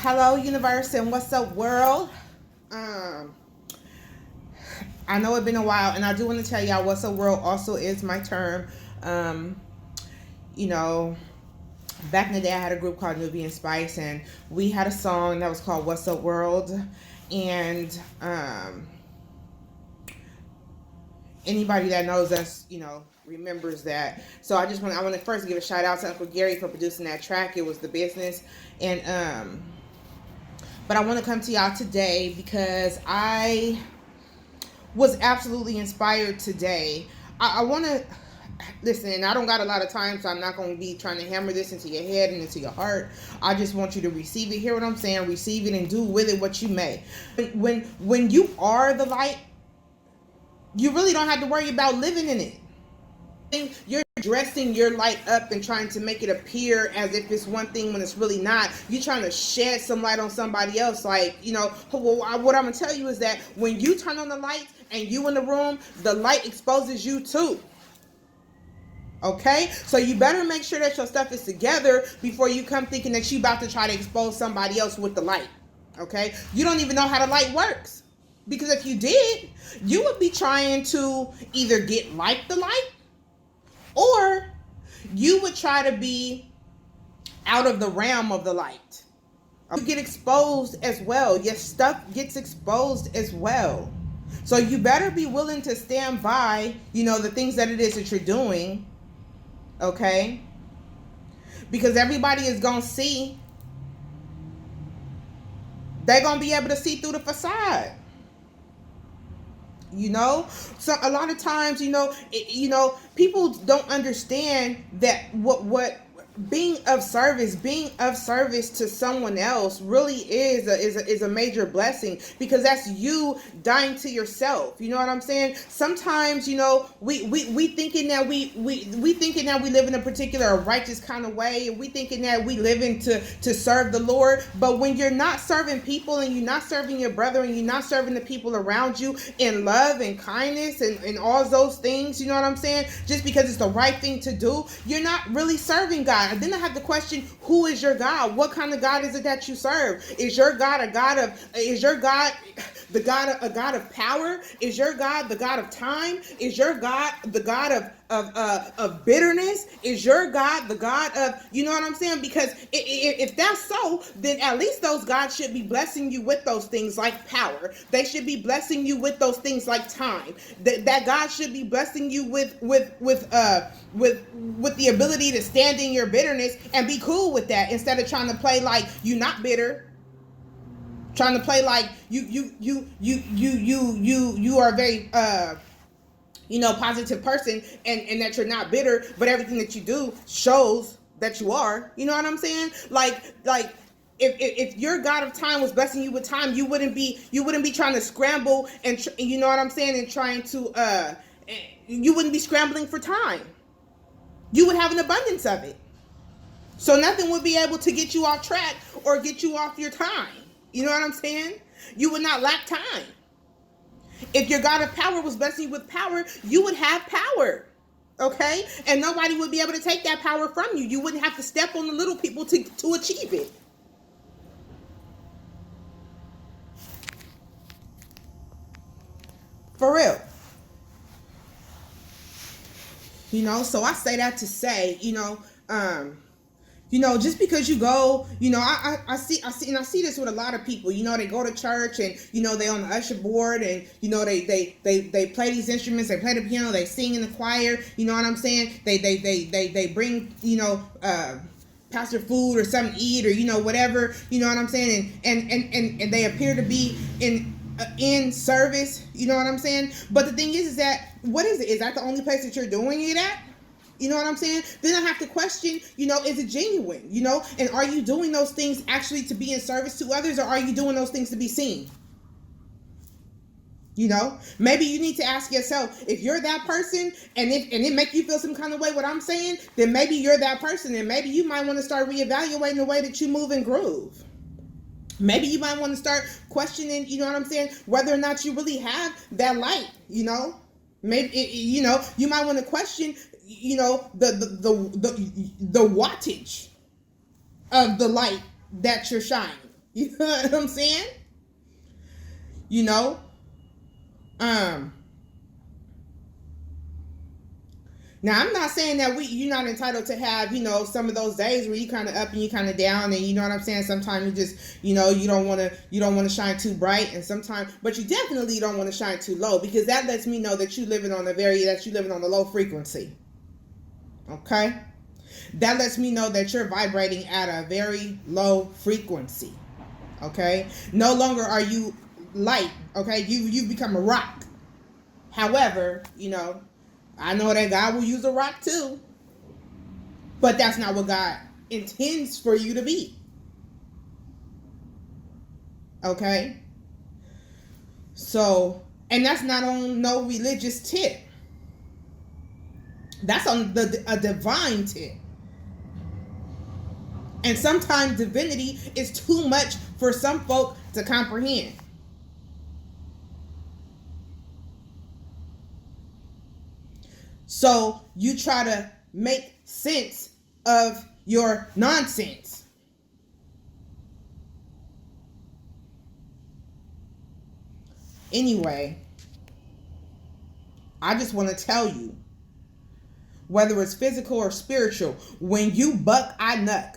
Hello, universe, and what's up, world? Um, I know it's been a while, and I do want to tell y'all what's up, world also is my term. Um, you know, Back in the day, I had a group called Nubian Spice, and we had a song that was called "What's Up, World," and anybody that knows us, remembers that. So I want to first give a shout out to Uncle Gary for producing that track. It was the business, and but I want to come to y'all today because I was absolutely inspired today. I want to listen. I don't got a lot of time, so I'm not going to be trying to hammer this into your head and into your heart. I just want you to receive it. Hear what I'm saying? Receive it and do with it what you may. When you are the light, you really don't have to worry about living in it. You're dressing your light up and trying to make it appear as if it's one thing when it's really not. You're trying to shed some light on somebody else. What I'm going to tell you is that when you turn on the lights and you in the room, the light exposes you too. Okay? So you better make sure that your stuff is together before you come thinking that you about to try to expose somebody else with the light. Okay? You don't even know how the light works. Because if you did, you would be trying to either get like the light, or you would try to be out of the realm of the light. You get exposed as well. Your stuff gets exposed as well. So you better be willing to stand by, the things that it is that you're doing. Okay? Because everybody is going to see. They're going to be able to see through the facade. So a lot of times, people don't understand that what being of service to someone else really is a major blessing, because that's you dying to yourself. You know what I'm saying? Sometimes, we thinking that we thinking that we live in a particular righteous kind of way, and we thinking that we live in to serve the Lord. But when you're not serving people, and you're not serving your brother, and you're not serving the people around you in love and kindness and all those things, you know what I'm saying? Just because it's the right thing to do, you're not really serving God. And then I have to question, who is your God? What kind of God is it that you serve? Is your God a God of power? Is your God the God of time? Is your God the God of bitterness? Is your God the God of, you know what I'm saying? Because if that's so, then at least those gods should be blessing you with those things like power. They should be blessing you with those things like time. That God should be blessing you with the ability to stand in your bitterness and be cool with that, instead of trying to play like you're not bitter. Trying to play like you are a very positive person, and that you're not bitter, but everything that you do shows that you are. You know what I'm saying? Like if your God of time was blessing you with time, you wouldn't be trying to scramble and you know what I'm saying, and trying to you wouldn't be scrambling for time. You would have an abundance of it. So nothing would be able to get you off track or get you off your time. You know what I'm saying? You would not lack time. If your God of power was blessing you with power, you would have power. Okay? And nobody would be able to take that power from you. You wouldn't have to step on the little people to achieve it. For real. So I say that to say, just because you go, I see this with a lot of people. They go to church, and they on the usher board, and they play these instruments, they play the piano, they sing in the choir. You know what I'm saying? They bring pastor food or something to eat, or whatever. You know what I'm saying? And they appear to be in service. You know what I'm saying? But the thing is that, what is it? Is that the only place that you're doing it at? You know what I'm saying? Then I have to question, is it genuine? And are you doing those things actually to be in service to others, or are you doing those things to be seen? Maybe you need to ask yourself, if you're that person, and it make you feel some kind of way what I'm saying, then maybe you're that person, and maybe you might want to start reevaluating the way that you move and groove. Maybe you might want to start questioning, you know what I'm saying, whether or not you really have that light. Maybe you might want to question, the wattage of the light that you're shining. You know what I'm saying? You know? Um Now, I'm not saying that you're not entitled to have, some of those days where you kind of up and you kind of down, and you know what I'm saying. Sometimes you just, you don't want to shine too bright, and sometimes, but you definitely don't want to shine too low, because that lets me know that you living on the low frequency. Okay, that lets me know that you're vibrating at a very low frequency. Okay, no longer are you light. Okay, you've become a rock. However, I know that God will use a rock too, but that's not what God intends for you to be. Okay? So, and that's not on no religious tip. That's on a divine tip. And sometimes divinity is too much for some folk to comprehend. So you try to make sense of your nonsense. Anyway, I just want to tell you, whether it's physical or spiritual, when you buck, I nuck.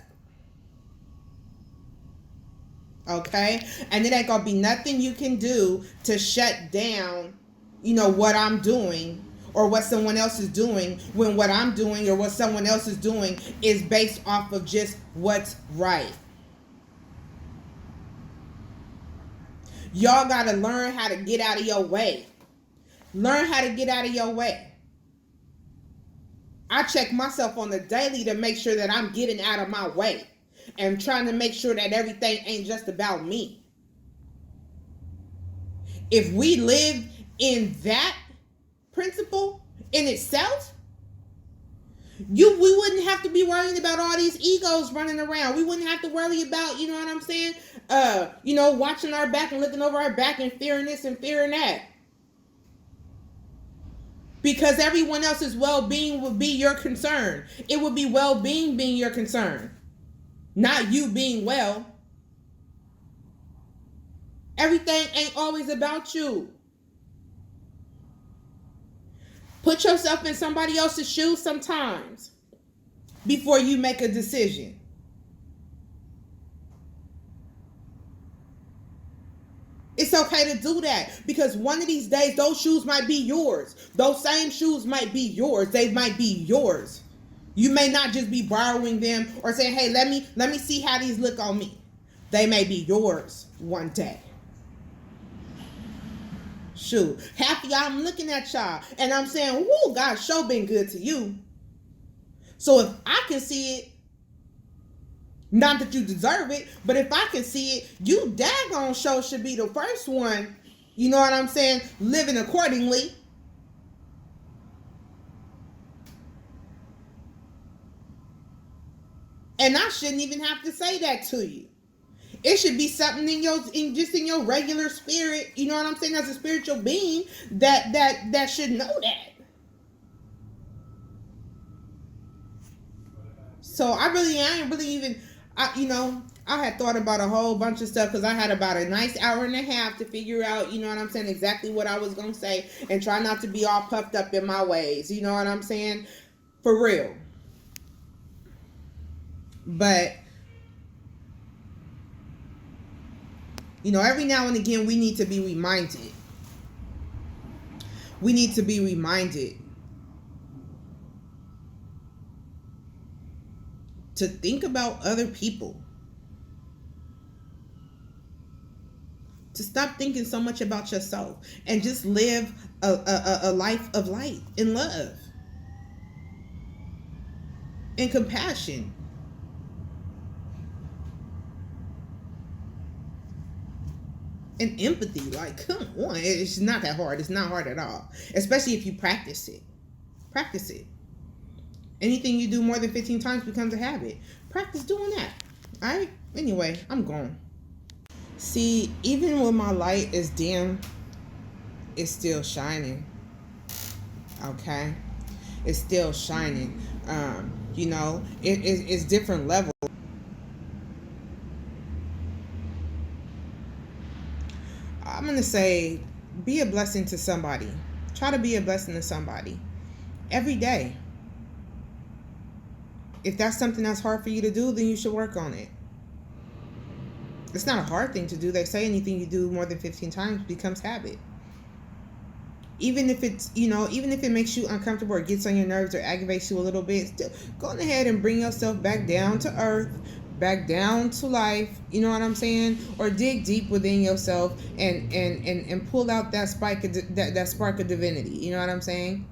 Okay? And it ain't going to be nothing you can do to shut down, what I'm doing or what someone else is doing, when what I'm doing or what someone else is doing is based off of just what's right. Y'all got to learn how to get out of your way. Learn how to get out of your way. I check myself on the daily to make sure that I'm getting out of my way and trying to make sure that everything ain't just about me. If we live in that principle in itself, we wouldn't have to be worrying about all these egos running around. We wouldn't have to worry about, you know what I'm saying? Watching our back and looking over our back and fearing this and fearing that. Because everyone else's well-being would be your concern. It would be well-being being your concern, not you being well. Everything ain't always about you. Put yourself in somebody else's shoes sometimes before you make a decision. It's okay to do that, because one of these days those shoes might be yours. Those same shoes might be yours. They might be yours. You may not just be borrowing them or saying, hey, let me see how these look on me. They may be yours one day. Shoot, half of y'all, I'm looking at y'all and I'm saying, whoo, God sure been good to you. So if I can see it, not that you deserve it, but if I can see it, you daggone sure should be the first one, you know what I'm saying, living accordingly. And I shouldn't even have to say that to you. It should be something in your regular spirit, you know what I'm saying, as a spiritual being that should know that. So I ain't really even, I had thought about a whole bunch of stuff, because I had about a nice hour and a half to figure out, you know what I'm saying, exactly what I was going to say, and try not to be all puffed up in my ways, you know what I'm saying, for real. But, every now and again we need to be reminded. We need to be reminded to think about other people. To stop thinking so much about yourself and just live a life of light and love and compassion. And empathy. Like, come on. It's not that hard. It's not hard at all. Especially if you practice it. Practice it. Anything you do more than 15 times becomes a habit. Practice doing that. Alright? Anyway, I'm gone. See, even when my light is dim, it's still shining. Okay? It's still shining. It's different levels. I'm going to say be a blessing to somebody. Try to be a blessing to somebody every day. If that's something that's hard for you to do, then you should work on it. It's not a hard thing to do. They say anything you do more than 15 times becomes habit. Even if it's, even if it makes you uncomfortable or gets on your nerves or aggravates you a little bit, still go ahead and bring yourself back down to earth, back down to life. You know what I'm saying? Or dig deep within yourself and pull out that spark of divinity. You know what I'm saying?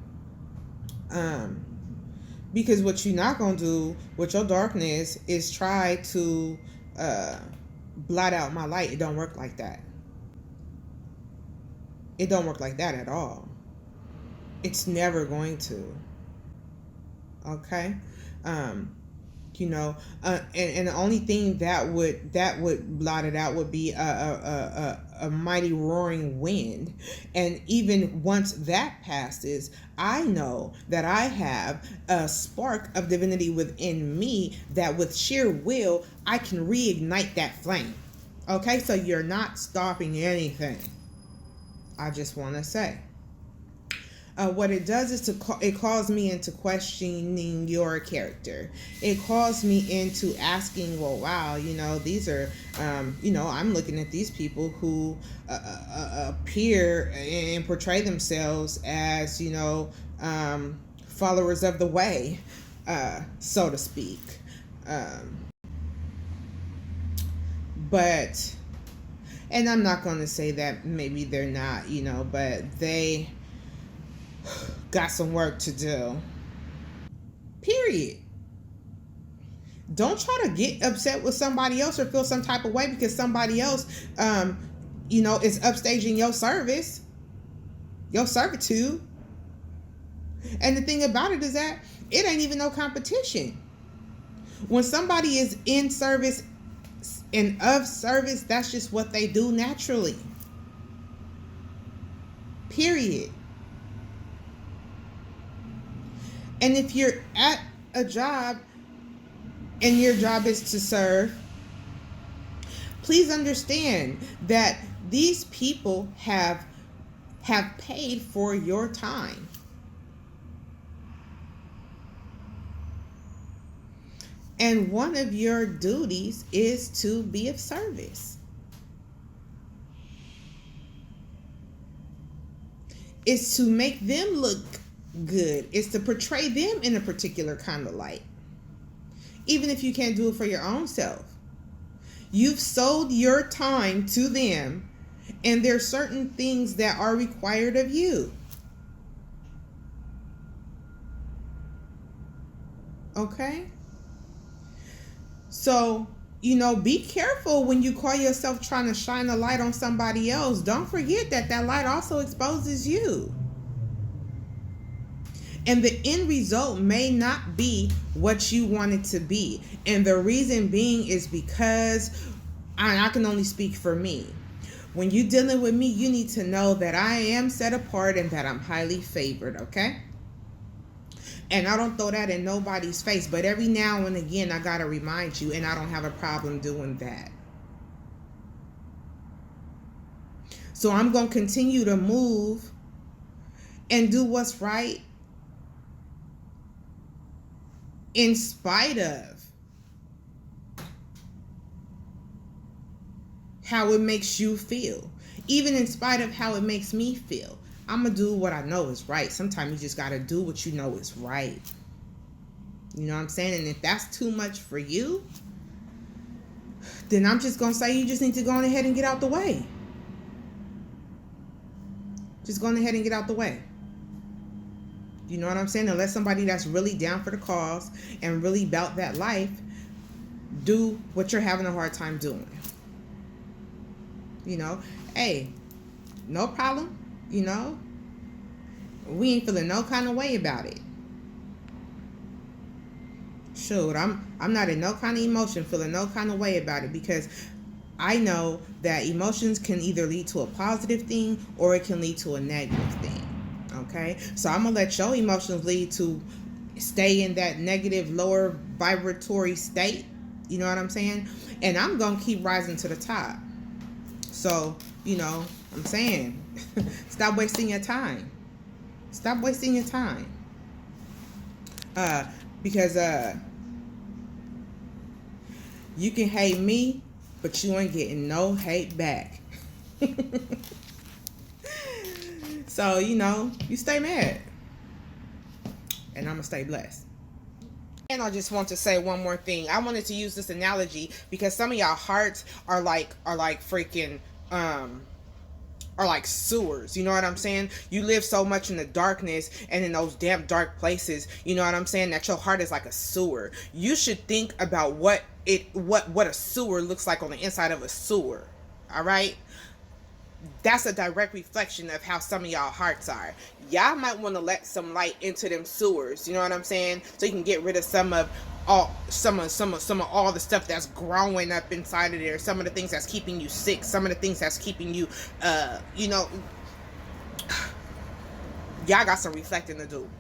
Because what you're not gonna do with your darkness is try to blot out my light. It don't work like that. It don't work like that at all. It's never going to. Okay? And the only thing that would blot it out would be a mighty roaring wind. And even once that passes, I know that I have a spark of divinity within me that with sheer will I can reignite that flame. Okay, so you're not stopping anything. I just want to say. What it does is it calls me into questioning your character. It calls me into asking, well, wow, these are, I'm looking at these people who appear and portray themselves as, followers of the way, so to speak. And I'm not going to say that maybe they're not, but they got some work to do. Period. Don't try to get upset with somebody else or feel some type of way because somebody else, is upstaging your service, your servitude. And the thing about it is that it ain't even no competition. When somebody is in service and of service, that's just what they do naturally. Period. And if you're at a job and your job is to serve, please understand that these people have paid for your time. And one of your duties is to be of service. It's to make them look good. It's to portray them in a particular kind of light. Even if you can't do it for your own self. You've sold your time to them, and there's certain things that are required of you. Okay? So, be careful when you call yourself trying to shine a light on somebody else. Don't forget that light also exposes you. And the end result may not be what you want it to be. And the reason being is because I can only speak for me. When you're dealing with me, you need to know that I am set apart and that I'm highly favored, okay? And I don't throw that in nobody's face, but every now and again, I got to remind you, and I don't have a problem doing that. So I'm going to continue to move and do what's right in spite of how it makes you feel. Even in spite of how it makes me feel. I'm going to do what I know is right. Sometimes you just got to do what you know is right. You know what I'm saying? And if that's too much for you, then I'm just going to say you just need to go on ahead and get out the way. Just go on ahead and get out the way. You know what I'm saying? Unless somebody that's really down for the cause and really about that life, do what you're having a hard time doing. Hey, no problem. We ain't feeling no kind of way about it. Shoot, I'm not in no kind of emotion, feeling no kind of way about it, because I know that emotions can either lead to a positive thing or it can lead to a negative thing. Okay, so I'm gonna let your emotions lead to stay in that negative, lower vibratory state. You know what I'm saying? And I'm gonna keep rising to the top. So You know, I'm saying, stop wasting your time. Stop wasting your time. Because you can hate me, but you ain't getting no hate back. So, you know, you stay mad. And I'm going to stay blessed. And I just want to say one more thing. I wanted to use this analogy because some of y'all hearts are like freaking are like sewers. You know what I'm saying? You live so much in the darkness and in those damn dark places, you know what I'm saying, that your heart is like a sewer. You should think about what a sewer looks like on the inside of a sewer. All right? That's a direct reflection of how some of y'all hearts are. Y'all might want to let some light into them sewers, you know what I'm saying? So you can get rid of some of all the stuff that's growing up inside of there, some of the things that's keeping you sick, some of the things that's keeping you you know, y'all got some reflecting to do.